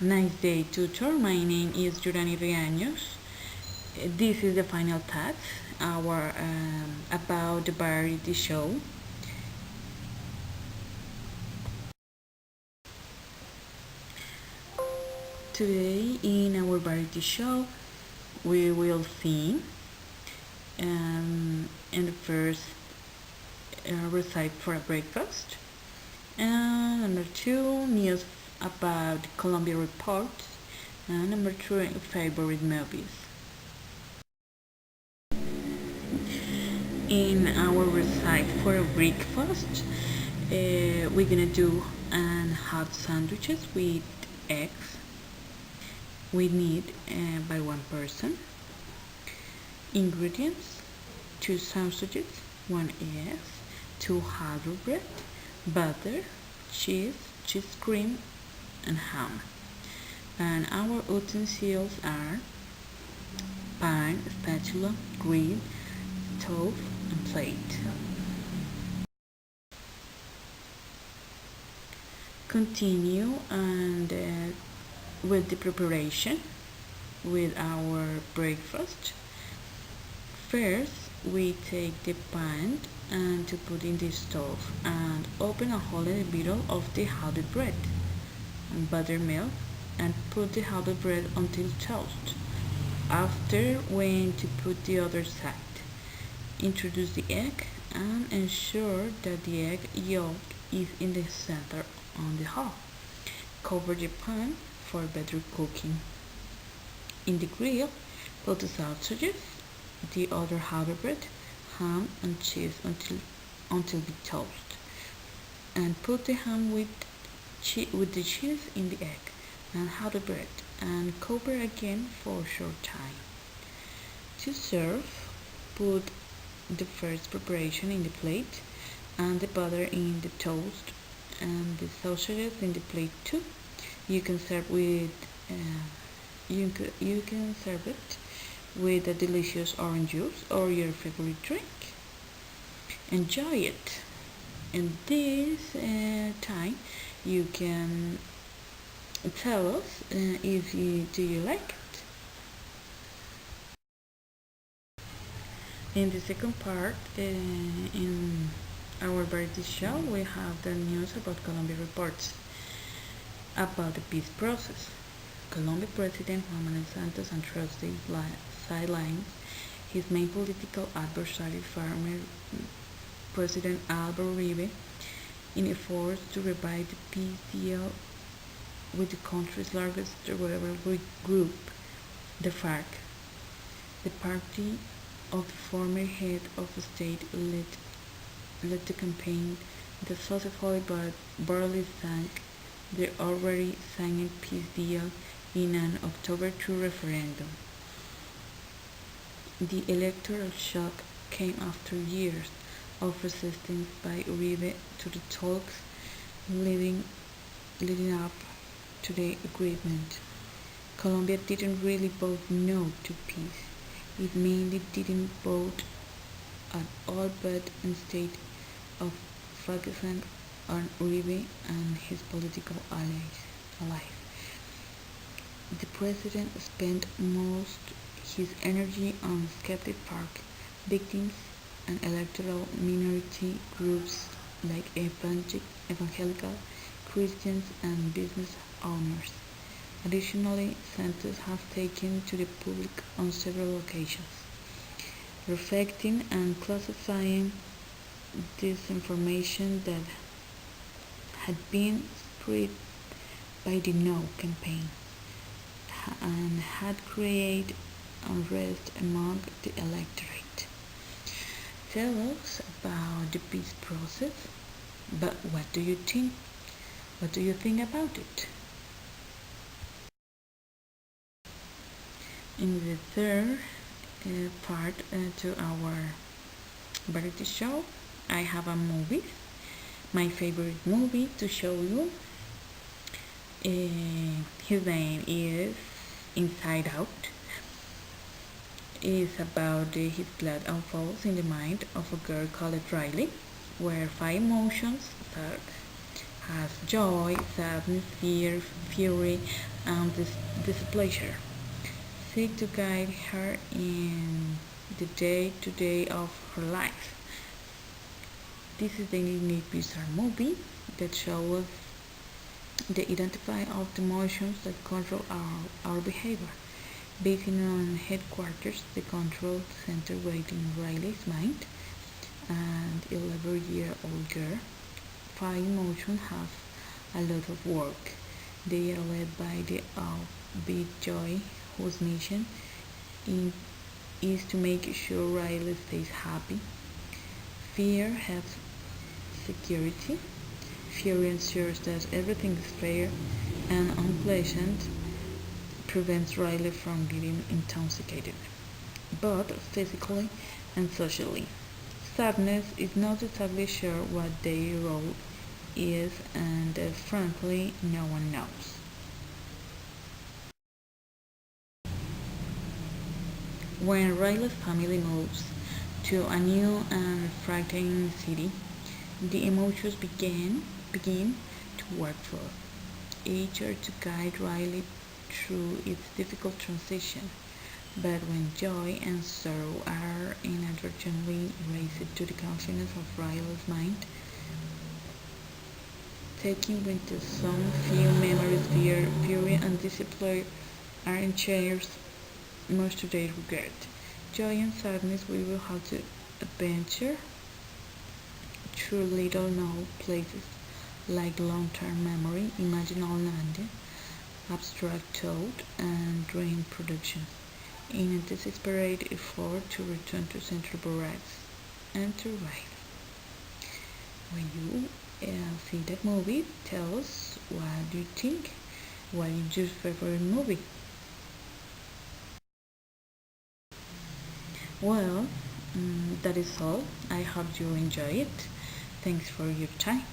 Nice day, tutor. My name is Jurani Riaños. This is the final task about the variety show. Today, in our variety show, we will see in the first recipe for a breakfast, and number two, news about Colombia reports, and number three, favorite movies. In our recipe for a breakfast, we're gonna do and hot sandwiches with eggs. We need by one person. Ingredients: 2 sausages, 1 egg, 2 hard bread, butter, cheese cream, and ham. And our utensils are pan, spatula, grill, stove, and plate. Continue and with the preparation with our breakfast. First, we take the pan and to put in the stove and open a hole in the middle of the hot bread and buttermilk and put the hot bread until toast. After, when to put the other side. Introduce the egg and ensure that the egg yolk is in the center on the hole. Cover the pan for better cooking. In the grill, put the sausages, the other hot bread, ham and cheese until the toast. And put the ham with the cheese in the egg and hot bread and cover again for a short time. To serve, put the first preparation in the plate and the butter in the toast and the sausages in the plate too. You can serve with you can serve it with a delicious orange juice or your favorite drink. Enjoy it. In this time, you can tell us if do you like it. In the second part, in our variety show, we have the news about Colombia reports about the peace process. Colombia President Juan Manuel Santos entrusts the sidelines his main political adversary, former President Álvaro Uribe, in efforts to revive the peace deal with the country's largest rebel group, the FARC. The party of the former head of state led the campaign that successfully but barely sank the already signed peace deal in an October 2 referendum. The electoral shock came after years of resistance by Uribe to the talks leading up to the agreement. Colombia didn't really vote no to peace. It mainly didn't vote at all, but instead of focusing on Uribe and his political allies. The president spent most his energy on skeptic FARC victims and electoral minority groups like evangelical Christians and business owners. Additionally, Santos has taken to the public on several occasions, reflecting and classifying disinformation that had been spread by the No campaign and had created unrest among the electorate. Tell us about the peace process, but what do you think? What do you think about it? In the third part to our variety show, I have a movie, my favorite movie to show you. His name is Inside Out. It's about his plot unfolds in the mind of a girl called Riley, where 5 emotions start has joy, sadness, fear, fury, and displeasure. Seek to guide her in the day-to-day of her life. This is the unique bizarre movie that shows the identify of the emotions that control our behavior. Based on headquarters, the control center waiting in Riley's mind, and 11-year-old girl. Five emotions have a lot of work. They are led by the upbeat Joy, whose mission is to make sure Riley stays happy. Fear has security. Fear ensures that everything is fair and unpleasant, prevents Riley from getting intoxicated, both physically and socially. Sadness is not exactly sure what their role is, and frankly, no one knows. When Riley's family moves to a new and frightening city, the emotions begin to work for each are to guide Riley through its difficult transition. But when joy and sorrow are inadvertently raised to the confidence of Riley's mind, taking into some few memories, fear, fury, and discipline are in chairs much to their regret. Joy and sadness we will have to adventure through little known places like long-term memory, imaginal landing, abstract thought, and dream production, in a desperate effort to return to Central Barracks and to write. When you see that movie, tell us what do you think? What is your favorite movie? Well, that is all. I hope you enjoy it. Thanks for your time.